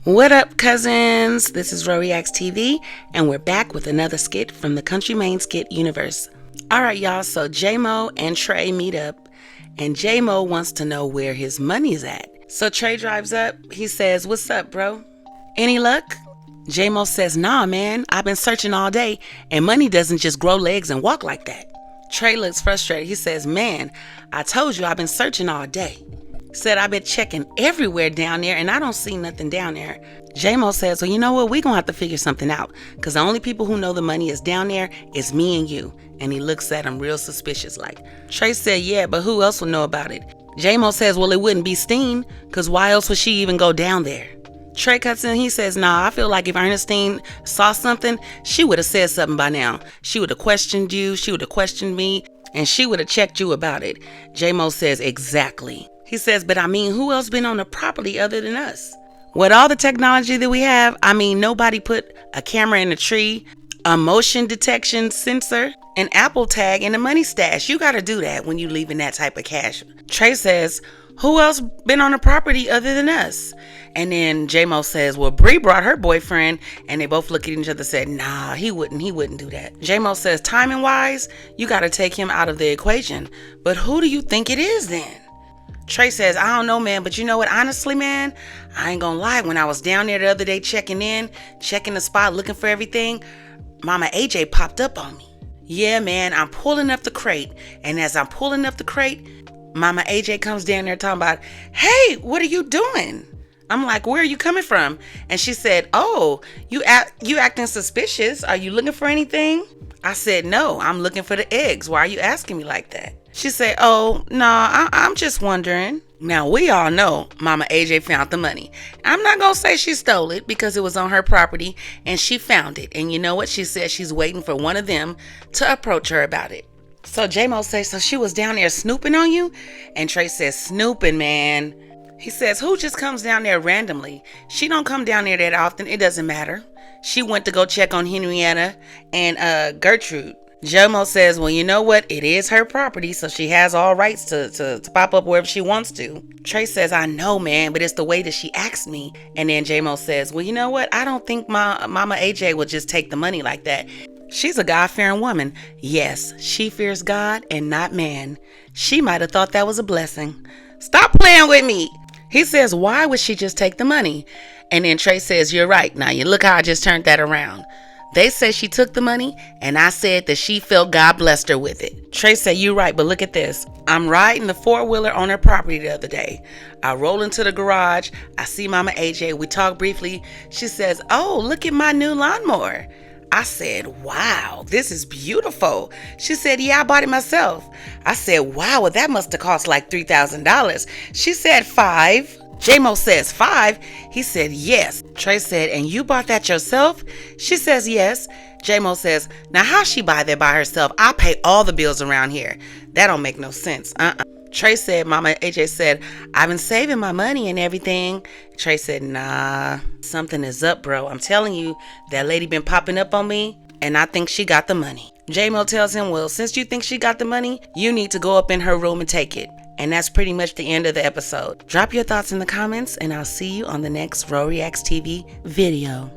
What up, cousins? This is Ro Reacts TV, and we're back with another skit from the Kountry Wayne skit universe. Alright, y'all, so J-Mo and Trey meet up, and J-Mo wants to know where his money's at. So Trey drives up, he says, "What's up, bro? Any luck?" J-Mo says, "Nah, man, I've been searching all day, and money doesn't just grow legs and walk like that." Trey looks frustrated. He says, "Man, I told you I've been searching all day. Said I've been checking everywhere down there and I don't see nothing down there." J-Mo says, "Well, you know what? We're going to have to figure something out because the only people who know the money is down there is me and you." And he looks at him real suspicious like. Trey said, "Yeah, but who else will know about it?" J-Mo says, "Well, it wouldn't be Steen because why else would she even go down there?" Trey cuts in. He says, "Nah, I feel like if Ernestine saw something, she would have said something by now. She would have questioned you. She would have questioned me. And she would have checked you about it." J-Mo says, "Exactly." He says, "But I mean, who else been on the property other than us? With all the technology that we have, I mean, nobody put a camera in a tree, a motion detection sensor, an Apple tag, and a money stash. You got to do that when you leaving that type of cash." Trey says, "Who else been on the property other than us?" And then J-Mo says, "Well, Bree brought her boyfriend." And they both look at each other and said, "Nah, he wouldn't do that." J-Mo says, "Timing wise, you got to take him out of the equation. But who do you think it is then?" Trey says, "I don't know, man, but you know what? Honestly, man, I ain't gonna lie. When I was down there the other day checking the spot, looking for everything, Mama AJ popped up on me. Yeah, man, I'm pulling up the crate. And as I'm pulling up the crate, Mama AJ comes down there talking about, 'Hey, what are you doing?' I'm like, 'Where are you coming from?' And she said, 'Oh, you acting suspicious. Are you looking for anything?' I said, 'No, I'm looking for the eggs. Why are you asking me like that?' She said, 'Oh, no, I'm just wondering.' Now, we all know Mama AJ found the money. I'm not going to say she stole it because it was on her property and she found it. And you know what? She said she's waiting for one of them to approach her about it." So J-Mo says, "So she was down there snooping on you?" And Trey says, "Snooping, man." He says, "Who just comes down there randomly? She don't come down there that often. It doesn't matter. She went to go check on Henrietta and Gertrude." J-Mo says, "Well, you know what? It is her property, so she has all rights to pop up wherever she wants to." Trey says, "I know, man, but it's the way that she asked me." And then J-Mo says, "Well, you know what? I don't think Mama AJ would just take the money like that. She's a God-fearing woman. Yes, she fears God and not man. She might have thought that was a blessing." "Stop playing with me." He says, "Why would she just take the money?" And then Trey says, "You're right. Now, you look how I just turned that around. They say she took the money, and I said that she felt God blessed her with it." Trey said, "You're right, but look at this. I'm riding the four-wheeler on her property the other day. I roll into the garage. I see Mama AJ. We talk briefly. She says, 'Oh, look at my new lawnmower.' I said, 'Wow, this is beautiful.' She said, 'Yeah, I bought it myself.' I said, 'Wow, well, that must have cost like $3,000. She said, 5. J-Mo says, 5? He said, 'Yes.' Trey said, 'And you bought that yourself?' She says, 'Yes.' J-Mo says, 'Now how she buy that by herself? I pay all the bills around here. That don't make no sense. Trey said, Mama AJ said, 'I've been saving my money and everything.' Trey said, 'Nah, something is up, bro. I'm telling you, that lady been popping up on me, and I think she got the money.' J-Mo tells him, 'Well, since you think she got the money, you need to go up in her room and take it.' And that's pretty much the end of the episode. Drop your thoughts in the comments, and I'll see you on the next Ro Reacts TV video.